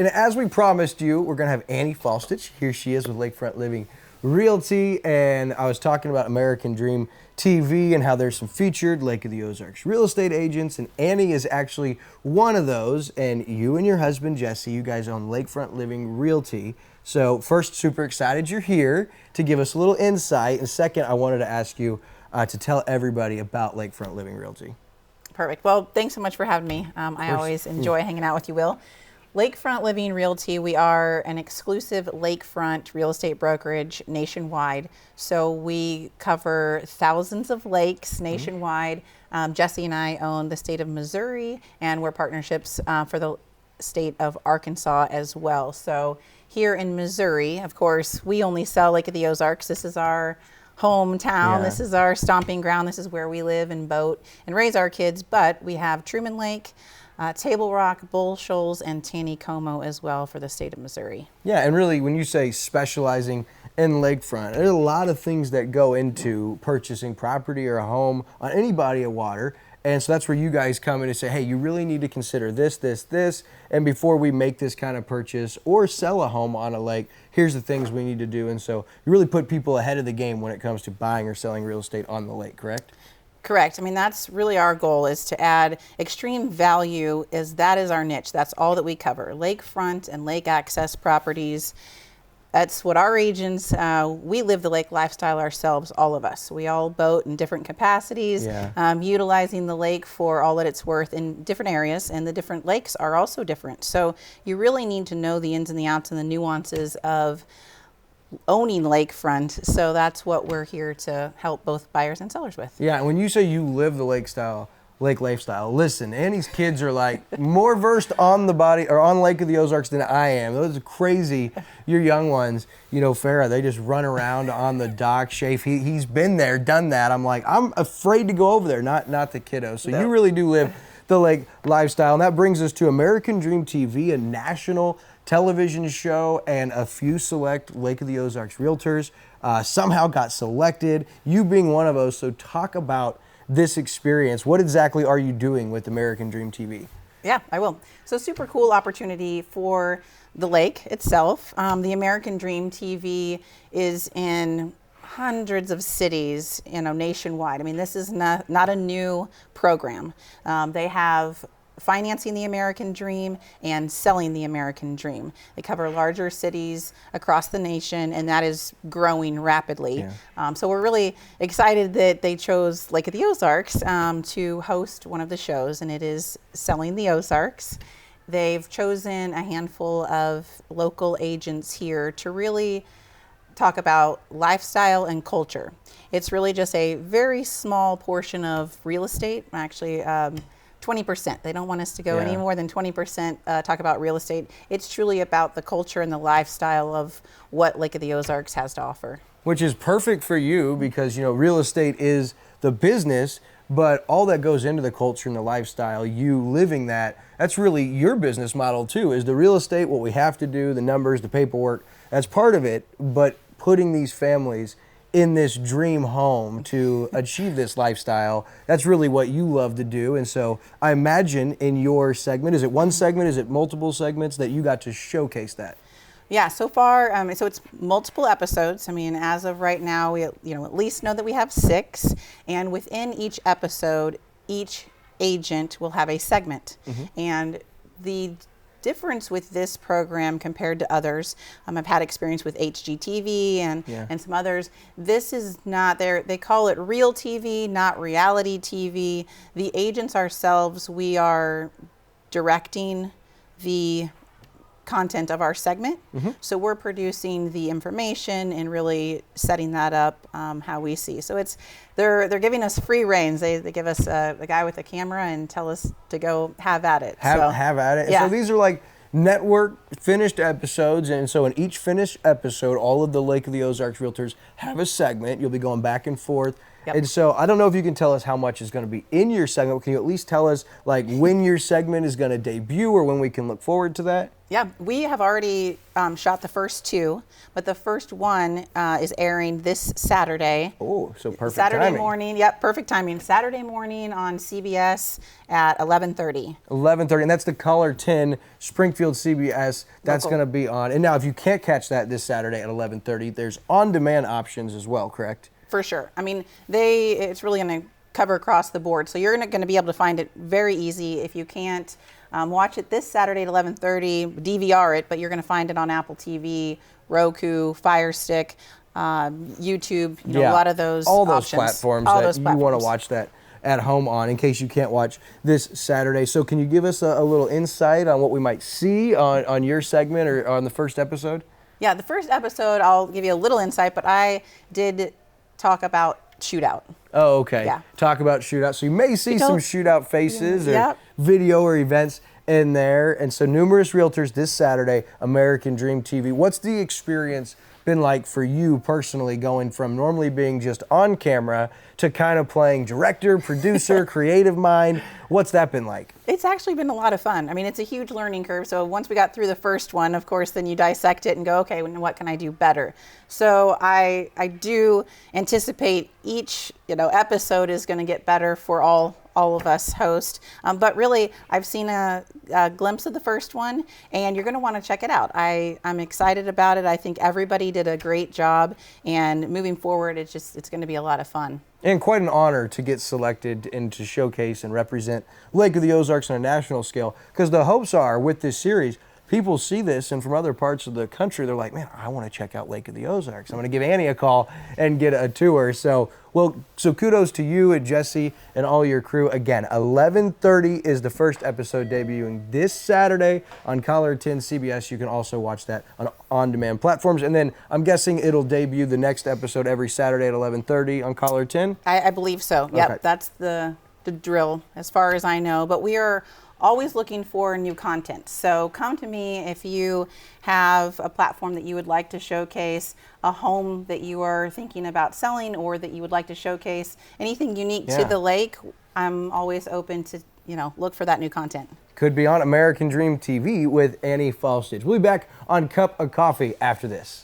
And as we promised you, we're going to have Annie Faulstich. Here she is with Lakefront Living Realty. And I was talking about American Dream TV and how there's some featured Lake of the Ozarks real estate agents. And Annie is actually one of those. And you and your husband, Jesse, you guys own Lakefront Living Realty. So first, super excited you're here to give us a little insight. And second, I wanted to ask you to tell everybody about Lakefront Living Realty. Perfect. Well, thanks so much for having me. I always enjoy hanging out with you, Will. Lakefront Living Realty, we are an exclusive lakefront real estate brokerage nationwide. So we cover thousands of lakes nationwide. Jesse and I own the state of Missouri, and we're partnerships for the state of Arkansas as well. So here in Missouri, of course, we only sell Lake of the Ozarks. This is our hometown. Yeah. This is our stomping ground. This is where we live and boat and raise our kids. But we have Truman Lake, Table Rock, Bull Shoals, and Taneycomo as well for the state of Missouri. Yeah, and really when you say specializing in lakefront, there's a lot of things that go into purchasing property or a home on any body of water. And so that's where you guys come in and say, hey, you really need to consider this, this, this. And before we make this kind of purchase or sell a home on a lake, here's the things we need to do. And so you really put people ahead of the game when it comes to buying or selling real estate on the lake, correct? Correct. I mean, that's really our goal, is to add extreme value. That is our niche. That's all that we cover. Lakefront and lake access properties. That's what our agents, we live the lake lifestyle ourselves, all of us. We all boat in different capacities, utilizing the lake for all that it's worth in different areas, and the different lakes are also different. So you really need to know the ins and the outs and the nuances of owning lakefront. So that's what we're here to help both buyers and sellers with. Yeah, and when you say you live the lake lifestyle, listen, Annie's kids are like more versed on the body or on Lake of the Ozarks than I am. Those are crazy. Your young ones, you know, Farrah, they just run around on the dock. Shafe, he's been there, done that. I'm like, I'm afraid to go over there, not the kiddos. So you really do live the lake lifestyle. And that brings us to American Dream TV, a national television show, and a few select Lake of the Ozarks realtors somehow got selected, you being one of those. So talk about this experience. What exactly are you doing with American Dream TV? Yeah, I will. So super cool opportunity for the lake itself. The American Dream TV is in hundreds of cities, nationwide. I mean, this is not a new program. They have financing the American Dream and selling the American Dream. They cover larger cities across the nation, and that is growing rapidly. Yeah. So we're really excited that they chose Lake of the Ozarks to host one of the shows, and it is Selling the Ozarks. They've chosen a handful of local agents here to really talk about lifestyle and culture. It's really just a very small portion of real estate, actually 20%. They don't want us to go any more than 20% talk about real estate. It's truly about the culture and the lifestyle of what Lake of the Ozarks has to offer. Which is perfect for you because, real estate is the business, but all that goes into the culture and the lifestyle, you living that's really your business model too, is the real estate, what we have to do, the numbers, the paperwork, that's part of it, but putting these families in this dream home to achieve this lifestyle, that's really what you love to do. And so I imagine in your segment, is it one segment, is it multiple segments that you got to showcase that? Yeah, so far, so it's multiple episodes. I mean, as of right now, we at least know that we have 6, and within each episode, each agent will have a segment. And the difference with this program compared to others, I've had experience with HGTV and some others. This is not they call it real TV, not reality TV. The agents ourselves, we are directing the content of our segment. So we're producing the information and really setting that up how we see. So they're giving us free reins. They give us a guy with a camera and tell us to go have at it. Have at it. Yeah. So these are like network finished episodes, and so in each finished episode, all of the Lake of the Ozarks realtors have a segment. You'll be going back and forth. Yep. And so I don't know if you can tell us how much is going to be in your segment. Can you at least tell us like when your segment is going to debut or when we can look forward to that? Yeah, we have already shot the first 2, but the first one is airing this Saturday. Oh, so perfect Saturday timing. morning. Yep, perfect timing. Saturday morning on CBS at 11:30. 11:30, and that's the Color 10 Springfield CBS. That's Local. going to be on. And now, if you can't catch that this Saturday at 11:30, there's on-demand options as well, correct? For sure. I mean, it's really going to cover across the board. So you're going to be able to find it very easy. If you can't watch it this Saturday at 11:30, DVR it, but you're going to find it on Apple TV, Roku, Fire Stick, YouTube, a lot of those all those options. platforms All that those you want to platforms. watch that at home on in case you can't watch this Saturday. So can you give us a little insight on what we might see on your segment or on the first episode? Yeah, the first episode, I'll give you a little insight, but I did talk about shootout. Oh, okay. Yeah. Talk about shootout. So you may see some shootout faces or Yep. video or events in there. And so numerous realtors this Saturday, American Dream TV. What's the experience been like for you personally, going from normally being just on camera to kind of playing director, producer, creative mind? What's that been like? It's actually been a lot of fun. I mean, it's a huge learning curve. So once we got through the first one, of course, then you dissect it and go, okay, what can I do better? So I do anticipate each episode is going to get better for all of us hosts. But really, I've seen a glimpse of the first one, and you're going to want to check it out. I'm excited about it. I think everybody did a great job, and moving forward, it's going to be a lot of fun. And quite an honor to get selected and to showcase and represent Lake of the Ozarks on a national scale, because the hopes are with this series, people see this, and from other parts of the country, they're like, man, I want to check out Lake of the Ozarks. I'm going to give Annie a call and get a tour. So kudos to you and Jesse and all your crew. Again, 11:30 is the first episode debuting this Saturday on Color 10 CBS. You can also watch that on on-demand platforms. And then I'm guessing it'll debut the next episode every Saturday at 11:30 on Color 10? I believe so. Yep, Okay. that's the drill as far as I know. But we are always looking for new content. So come to me if you have a platform that you would like to showcase, a home that you are thinking about selling, or that you would like to showcase anything unique to the lake. I'm always open to, look for that new content. Could be on American Dream TV with Annie Faulstich. We'll be back on Cup of Coffee after this.